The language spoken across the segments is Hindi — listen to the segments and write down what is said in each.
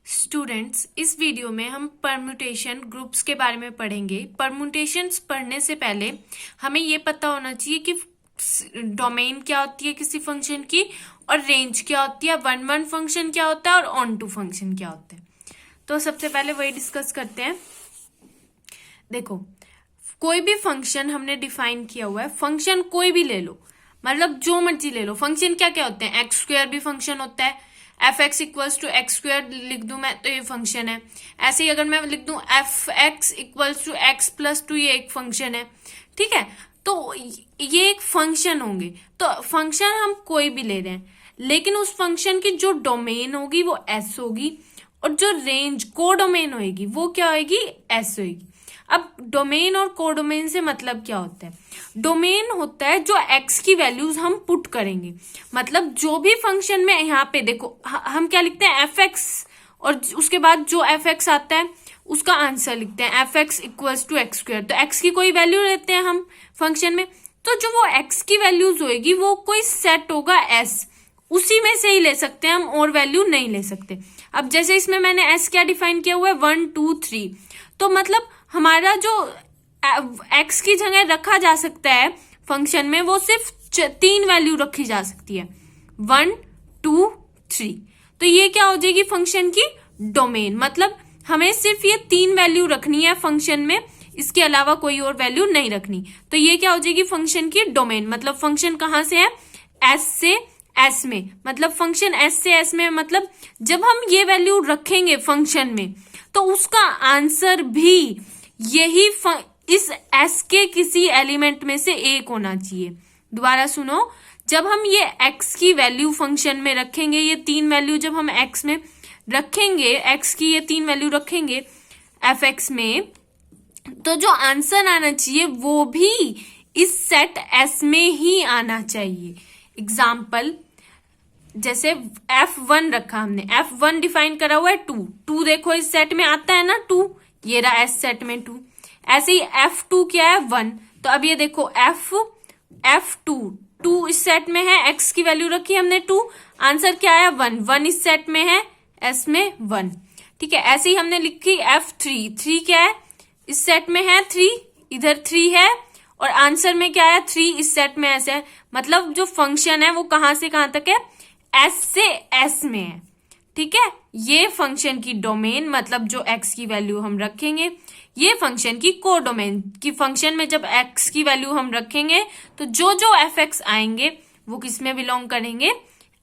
स्टूडेंट्स, इस वीडियो में हम परम्यूटेशन ग्रुप्स के बारे में पढ़ेंगे। परम्यूटेशंस पढ़ने से पहले हमें ये पता होना चाहिए कि डोमेन क्या होती है किसी फंक्शन की, और रेंज क्या होती है, वन वन फंक्शन क्या होता है, और ऑन टू फंक्शन क्या होता है। तो सबसे पहले वही डिस्कस करते हैं। देखो, कोई भी फंक्शन हमने डिफाइन किया हुआ है, फंक्शन कोई भी ले लो, मतलब जो मर्जी ले लो। फंक्शन क्या क्या होते हैं, एक्स स्क्वायर भी फंक्शन होता है, f x equals to x square लिख दूं मैं तो ये फंक्शन है। ऐसे ही अगर मैं लिख दूं f x equals to x plus two, ये एक फंक्शन है। ठीक है, तो ये एक फंक्शन होंगे। तो फंक्शन हम कोई भी ले रहे हैं, लेकिन उस फंक्शन की जो डोमेन होगी वो एस होगी, और जो रेंज को डोमेन होगी वो क्या होगी, एस होगी। अब डोमेन और कोडोमेन से मतलब क्या होता है? डोमेन होता है जो एक्स की वैल्यूज हम पुट करेंगे, मतलब जो भी फंक्शन में यहाँ पे देखो हम क्या लिखते हैं, एफ एक्स, और उसके बाद जो एफ एक्स आता है उसका आंसर लिखते हैं f x equals to x square. तो एक्स की कोई वैल्यू लेते हैं हम फंक्शन में, तो जो वो एक्स की वैल्यूज होगी वो कोई सेट होगा एस, उसी में से ही ले सकते हैं हम, और वैल्यू नहीं ले सकते। अब जैसे इसमें मैंने एस क्या डिफाइन किया हुआ है, 1 2 3, तो मतलब हमारा जो एक्स की जगह रखा जा सकता है फंक्शन में वो सिर्फ 3 वैल्यू रखी जा सकती है, 1 2 3। तो ये क्या हो जाएगी फंक्शन की डोमेन, मतलब हमें सिर्फ ये 3 वैल्यू रखनी है फंक्शन में, इसके अलावा कोई और वैल्यू नहीं रखनी। तो ये क्या हो जाएगी फंक्शन की डोमेन। मतलब फंक्शन कहाँ से है, एस से एस में, मतलब फंक्शन एस से एस में, मतलब जब हम ये वैल्यू रखेंगे फंक्शन में तो उसका आंसर भी यही इस एस के किसी एलिमेंट में से एक होना चाहिए। दोबारा सुनो, जब हम ये एक्स की वैल्यू फंक्शन में रखेंगे, ये 3 वैल्यू जब हम एक्स में रखेंगे, एक्स की ये 3 वैल्यू रखेंगे एफ एक्स में, तो जो आंसर आना चाहिए वो भी इस सेट एस में ही आना चाहिए। एग्जाम्पल, जैसे F1 रखा हमने, F1 डिफाइन करा हुआ है 2, 2 देखो इस सेट में आता है ना 2, ये रहा एस सेट में 2। ऐसे ही F2 क्या है, 1, तो अब ये देखो F2 2 इस सेट में है, x की वैल्यू रखी हमने 2, आंसर क्या आया 1, 1 इस सेट में है, s में 1। ठीक है, ऐसे ही हमने लिखी F3, 3 क्या है, इस सेट में है 3, इधर 3 है, और आंसर में क्या है 3 इस सेट में ऐसे है। मतलब जो फंक्शन है वो कहां से कहां तक है, एस से एस में है। ठीक है, ये फंक्शन की डोमेन, मतलब जो एक्स की वैल्यू हम रखेंगे, ये फंक्शन की कोडोमेन की फंक्शन में जब एक्स की वैल्यू हम रखेंगे तो जो जो एफ एक्स आएंगे वो किस में बिलोंग करेंगे,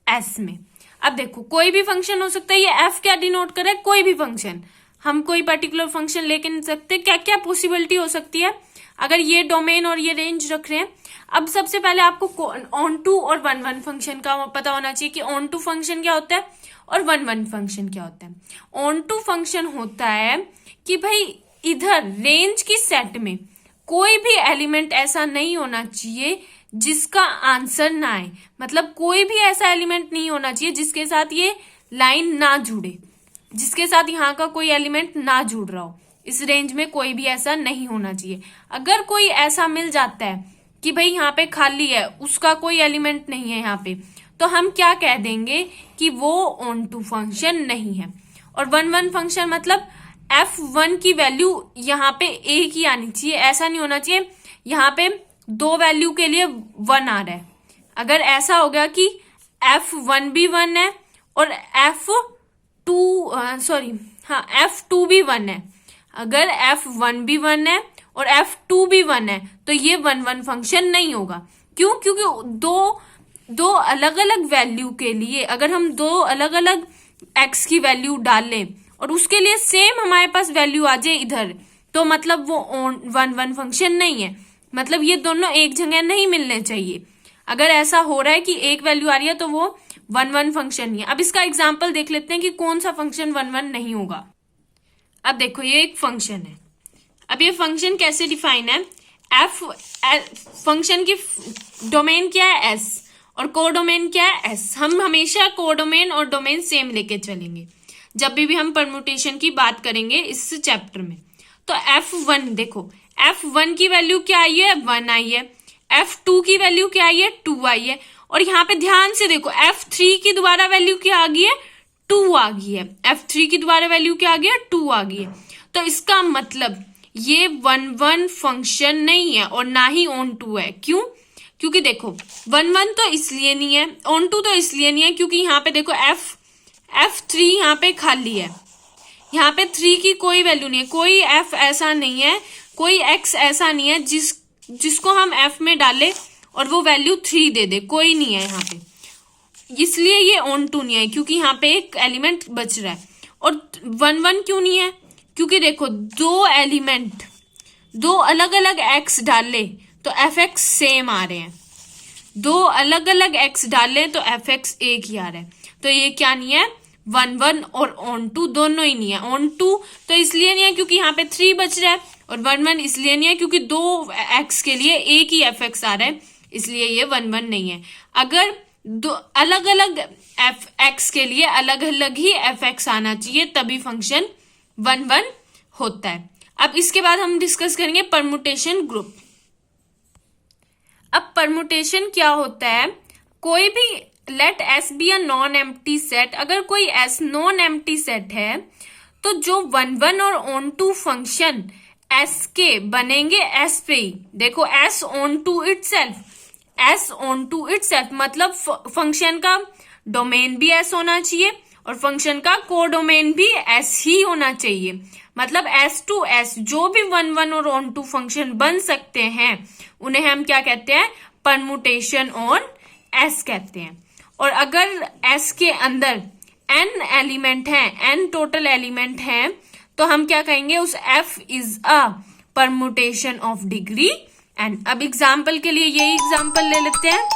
एस में। अब देखो, कोई भी फंक्शन हो सकता है, ये एफ क्या डिनोट करे, कोई भी फंक्शन, हम कोई पर्टिकुलर फंक्शन लेके नहीं सकते। क्या क्या पॉसिबिलिटी हो सकती है अगर ये डोमेन और ये रेंज रख रहे हैं। अब सबसे पहले आपको ऑन टू और वन वन फंक्शन का पता होना चाहिए कि ऑन टू फंक्शन क्या होता है और वन वन फंक्शन क्या होता है। ऑन टू फंक्शन होता है कि भाई इधर रेंज की सेट में कोई भी एलिमेंट ऐसा नहीं होना चाहिए जिसका आंसर ना आए, मतलब कोई भी ऐसा एलिमेंट नहीं होना चाहिए जिसके साथ ये लाइन ना जुड़े, जिसके साथ यहाँ का कोई एलिमेंट ना जुड़ रहा हो। इस रेंज में कोई भी ऐसा नहीं होना चाहिए। अगर कोई ऐसा मिल जाता है कि भाई यहाँ पे खाली है, उसका कोई एलिमेंट नहीं है यहाँ पे, तो हम क्या कह देंगे कि वो ऑन टू फंक्शन नहीं है। और वन वन फंक्शन मतलब F1 की वैल्यू यहाँ पे एक ही आनी चाहिए, ऐसा नहीं होना चाहिए यहाँ पे 2 वैल्यू के लिए 1 आ रहा है। अगर ऐसा हो गया कि F1 भी 1 है और F2 भी 1 है, अगर F1 भी 1 है और F2 भी 1 है, तो ये 1 1 फंक्शन नहीं होगा। क्यों? क्योंकि दो अलग अलग वैल्यू के लिए अगर हम 2 अलग अलग x की वैल्यू डाल लें और उसके लिए सेम हमारे पास वैल्यू आ जाए इधर, तो मतलब वो 1 1 फंक्शन नहीं है। मतलब ये दोनों एक जगह नहीं मिलने चाहिए। अगर ऐसा हो रहा है कि एक वैल्यू आ रही है तो वो 1 1 फंक्शन नहीं है। अब इसका एग्जाम्पल देख लेते हैं कि कौन सा फंक्शन 1 1 नहीं होगा। अब देखो, ये एक फंक्शन है। अब ये फंक्शन कैसे डिफाइन है, फंक्शन की डोमेन क्या है, एस, और कोडोमेन क्या है, एस। हम हमेशा कोडोमेन और डोमेन सेम लेके चलेंगे जब भी हम परम्यूटेशन की बात करेंगे इस चैप्टर में। तो F1 देखो, F1 की वैल्यू क्या आई है, 1 आई है, F2 की वैल्यू क्या आई है, 2 आई है, और यहाँ पे ध्यान से देखो F3 की दोबारा वैल्यू क्या आ गई है, 2 आ गई है, F3 की दोबारा वैल्यू क्या आ गया, 2 आ गई है। तो इसका मतलब ये 1-1 फंक्शन नहीं है और ना ही ऑन टू है। क्यों? क्योंकि देखो 1-1 तो इसलिए नहीं है, ऑन टू तो इसलिए नहीं है क्योंकि यहाँ पे देखो F3 यहाँ पे खाली है, यहाँ पे 3 की कोई वैल्यू नहीं है, कोई F ऐसा नहीं है, कोई X ऐसा नहीं है जिसको हम F में डाले और वो वैल्यू 3 दे दे, कोई नहीं है यहाँ पे, इसलिए ये ऑन टू नहीं है क्योंकि यहाँ पे एक एलिमेंट बच रहा है। और 1-1 क्यों नहीं है? क्योंकि देखो दो अलग अलग x डाले तो fx सेम आ रहे हैं, दो अलग अलग x डाले तो fx एक ही आ रहा है। तो ये क्या नहीं है, 1-1 और ऑन टू दोनों ही नहीं है। ऑन टू तो इसलिए नहीं है क्योंकि यहाँ पे 3 बच रहा है, और 1-1 इसलिए नहीं है क्योंकि दो x के लिए एक ही fx आ रहा है, इसलिए ये 1-1 नहीं है। अगर दो अलग अलग x के लिए अलग अलग ही fx आना चाहिए तभी फंक्शन 1-1 होता है। अब इसके बाद हम डिस्कस करेंगे परमुटेशन ग्रुप। अब परमुटेशन क्या होता है, कोई भी let S be a non empty set, अगर कोई S नॉन एम्प्टी सेट है तो जो 1-1 और ऑन टू फंक्शन S के बनेंगे S पे ही। देखो S onto itself, S onto itself मतलब फंक्शन का डोमेन भी S होना चाहिए और फंक्शन का कोडोमेन भी S ही होना चाहिए। मतलब S टू S जो भी 1-1 और ऑन टू फंक्शन बन सकते हैं उन्हें हम क्या कहते हैं, परमुटेशन ऑन S कहते हैं। और अगर S के अंदर n एलिमेंट हैं, n टोटल एलिमेंट हैं, तो हम क्या कहेंगे, उस F is a permutation of degree n। अब एग्जाम्पल के लिए यही एग्जाम्पल ले लेते हैं।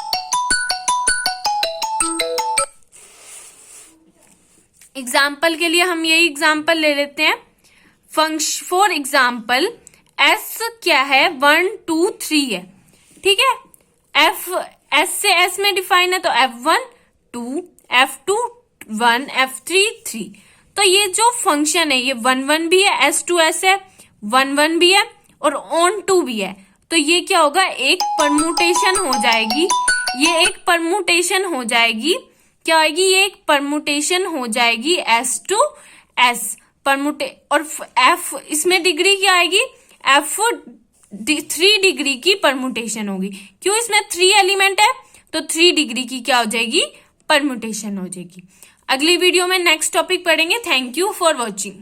एग्जाम्पल के लिए हम यही एग्जाम्पल ले लेते हैं। फॉर एग्जाम्पल S क्या है, 1 2 3 है, ठीक है। F S से S में डिफाइन है तो F1 2, F2 1, F3 3। तो ये जो फंक्शन है ये 1-1 भी है, S टू S है, 1-1 भी है और ऑन टू भी है। तो ये क्या होगा, एक परमुटेशन हो जाएगी, ये एक परमुटेशन हो जाएगी, क्या होगी, ये एक परमुटेशन हो जाएगी S टू S और F इसमें डिग्री क्या आएगी, F 3 डिग्री की परमुटेशन होगी। क्यों, इसमें 3 एलिमेंट है तो 3 डिग्री की क्या हो जाएगी, परमुटेशन हो जाएगी। अगली वीडियो में नेक्स्ट टॉपिक पढ़ेंगे। Thank you for watching.